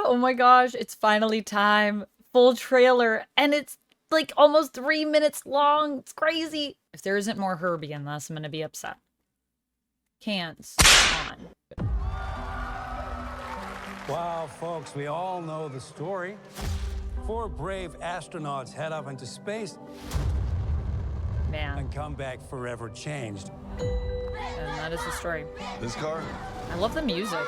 Oh my gosh, it's finally time. Full trailer, and it's like almost 3 minutes long. It's crazy. If there isn't more Herbie in this, I'm gonna be upset. Cans on. Wow, folks, we all know the story. 4 brave astronauts head up into space and come back forever changed. And that is the story. This car? I love the music.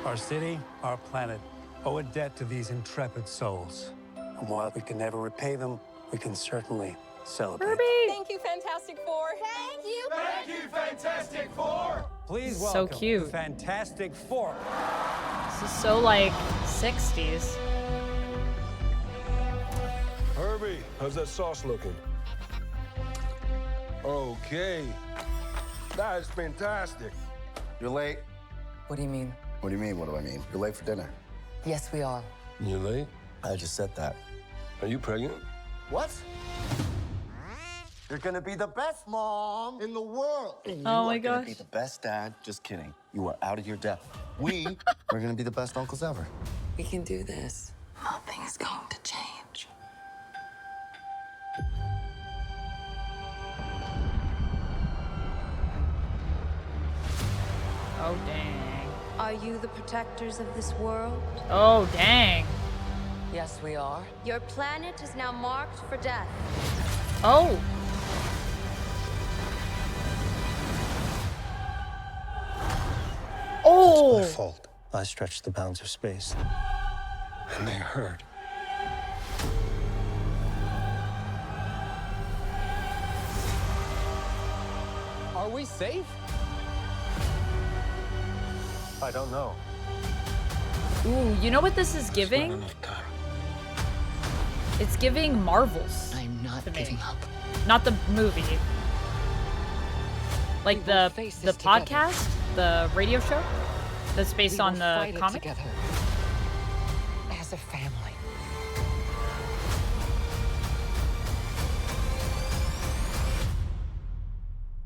Our city, our planet, owe a debt to these intrepid souls. And while we can never repay them, we can certainly celebrate. Herbie! Thank you, Fantastic Four. Thank you. Thank you, Fantastic Four. Please So welcome cute. the Fantastic Four. This is so like 60s. Herbie, how's that sauce looking? Okay. That is fantastic. You're late. What do you mean? What do you mean, what do I mean? You're late for dinner. Yes, we are. You late? I just said that. Are you pregnant? What? You're gonna be the best mom in the world. Oh my You are gonna gosh. be the best dad. Just kidding. You are out of your depth. We are gonna be the best uncles ever. We can do this. Nothing is going to change. Oh dang. Are you the protectors of this world? Oh dang. Yes, we are. Your planet is now marked for death. Oh. Oh. My fault. I stretched the bounds of space. And they hurt. Are we safe? I don't know. Ooh, you know what this is giving? Enough time. It's giving Marvels. I'm not To me. giving up. Not the movie. Like We will the face this together. podcast, the radio show that's based We on will the fight it comic. together. As a family.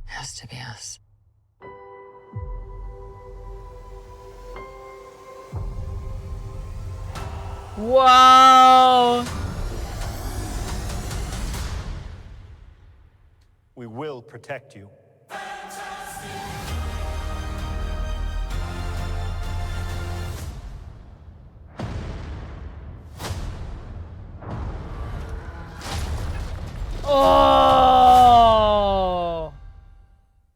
Has to be us. Whoa. We will protect you. Oh.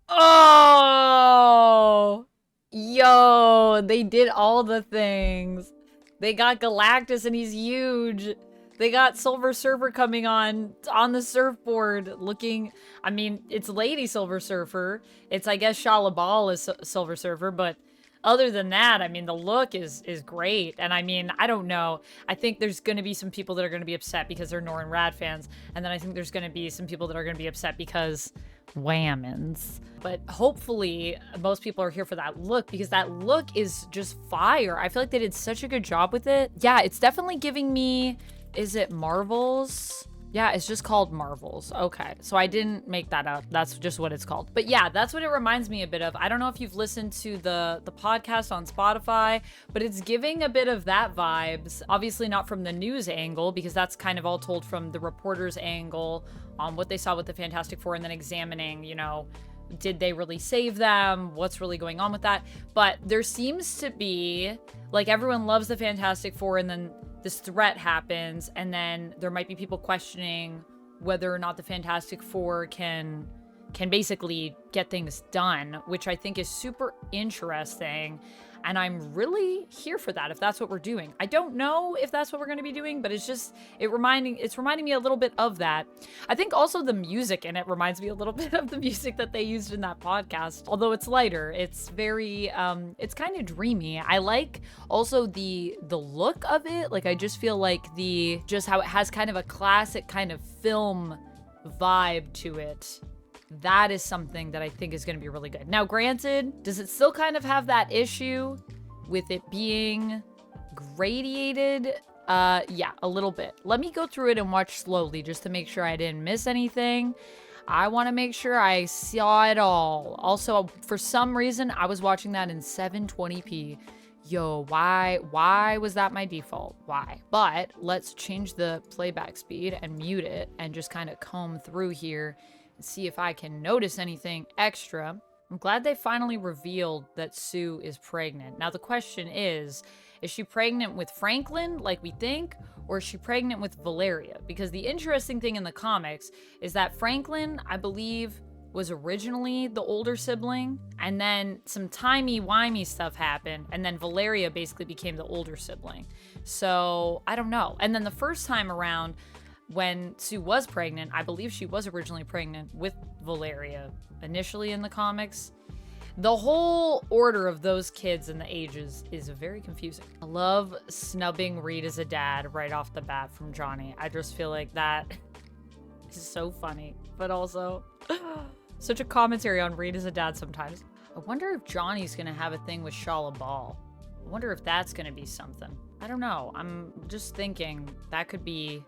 Oh. Yo, they did all the things. They got Galactus and he's huge. They got Silver Surfer coming on the surfboard looking, I mean, it's Lady Silver Surfer. It's, I guess, Shalla-Bal is Silver Surfer, but other than that, I mean, the look is great. And I mean, I don't know. I think there's going to be some people that are going to be upset because they're Norrin Rad fans. And then I think there's going to be some people that are going to be upset because whammons. But hopefully most people are here for that look because that look is just fire. I feel like they did such a good job with it. Yeah, it's definitely giving me, is it Marvels? Yeah, it's just called Marvels. Okay, so I didn't make that up. That's just what it's called. But yeah, that's what it reminds me a bit of. I don't know if you've listened to the podcast on Spotify, but it's giving a bit of that vibes. Obviously not from the news angle, because that's kind of all told from the reporter's angle on what they saw with the Fantastic Four and then examining, you know, did they really save them? What's really going on with that? But there seems to be, like, everyone loves the Fantastic Four and then this threat happens, and then there might be people questioning whether or not the Fantastic Four can basically get things done, which I think is super interesting. And I'm really here for that if that's what we're doing. I don't know if that's what we're going to be doing, but it's reminding me a little bit of that. I think also the music in it reminds me a little bit of the music that they used in that podcast. Although it's lighter, it's very it's kind of dreamy. I like also the look of it. Like, I just feel like just how it has kind of a classic kind of film vibe to it. That is something that I think is going to be really good. Now, granted, does it still kind of have that issue with it being gradiated? Yeah, a little bit. Let me go through it and watch slowly just to make sure I didn't miss anything. I want to make sure I saw it all. Also, for some reason, I was watching that in 720p. Yo, why was that my default? Why? But let's change the playback speed and mute it and just kind of comb through here and see if I can notice anything extra. I'm glad they finally revealed that Sue is pregnant. Now the question is she pregnant with Franklin like we think, or is she pregnant with Valeria? Because the interesting thing in the comics is that Franklin, I believe, was originally the older sibling, and then some timey-wimey stuff happened, and then Valeria basically became the older sibling. So, I don't know. And then the first time around, when Sue was pregnant, I believe she was originally pregnant with Valeria initially in the comics. The whole order of those kids and the ages is very confusing. I love snubbing Reed as a dad right off the bat from Johnny. I just feel like that is so funny, but also such a commentary on Reed as a dad sometimes. I wonder if Johnny's gonna have a thing with Shalla-Bal. I wonder if that's gonna be something. I don't know. I'm just thinking that could be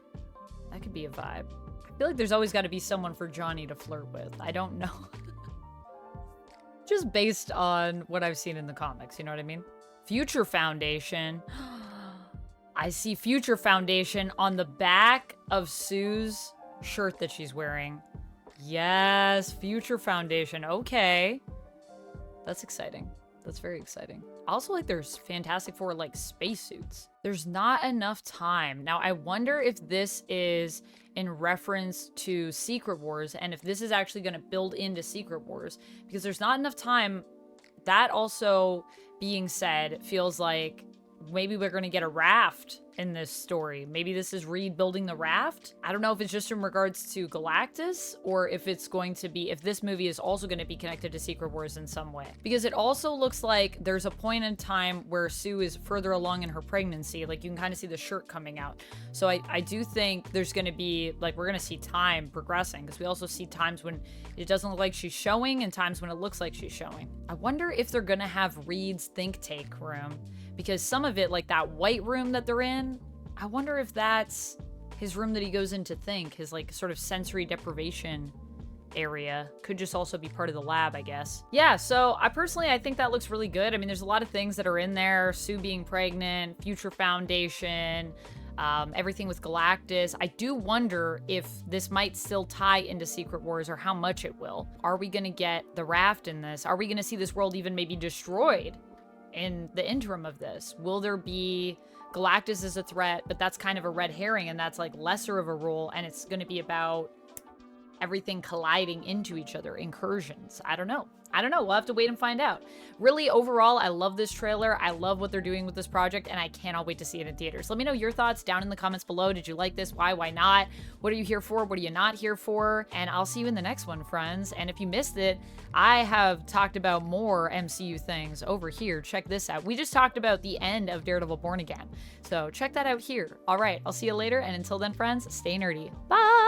a vibe. I feel like there's always got to be someone for Johnny to flirt with. I don't know. Just based on what I've seen in the comics, you know what I mean? Future Foundation. I see Future Foundation on the back of Sue's shirt that she's wearing. Yes, Future Foundation. Okay. That's exciting. That's very exciting. Also, like, there's Fantastic Four, like, spacesuits. There's not enough time. Now, I wonder if this is in reference to Secret Wars and if this is actually going to build into Secret Wars, because there's not enough time. That also being said, feels like maybe we're going to get a raft in this story. Maybe this is Reed building the raft. I don't know if it's just in regards to Galactus or if it's going to be, if this movie is also going to be connected to Secret Wars in some way. Because it also looks like there's a point in time where Sue is further along in her pregnancy. Like, you can kind of see the shirt coming out. So I do think there's going to be, like, we're going to see time progressing, because we also see times when it doesn't look like she's showing and times when it looks like she's showing. I wonder if they're going to have Reed's think tank room, because some of it, like that white room that they're in, I wonder if that's his room that he goes in to think, his like sort of sensory deprivation area. Could just also be part of the lab, I guess. Yeah, so I think that looks really good. I mean, there's a lot of things that are in there. Sue being pregnant, Future Foundation, everything with Galactus. I do wonder if this might still tie into Secret Wars or how much it will. Are we gonna get the raft in this? Are we gonna see this world even maybe destroyed in the interim of this? Will there be Galactus as a threat, but that's kind of a red herring and that's like lesser of a role, and it's going to be about everything colliding into each other, incursions? I don't know. We'll have to wait and find out. Really, overall, I love this trailer. I love what they're doing with this project, and I cannot wait to see it in theaters. Let me know your thoughts down in the comments below. Did you like this? Why not? What are you here for? What are you not here for? And I'll see you in the next one, friends. And if you missed it, I have talked about more MCU things over here. Check this out. We just talked about the end of Daredevil Born Again. So check that out here. All right, I'll see you later. And until then, friends, stay nerdy. Bye!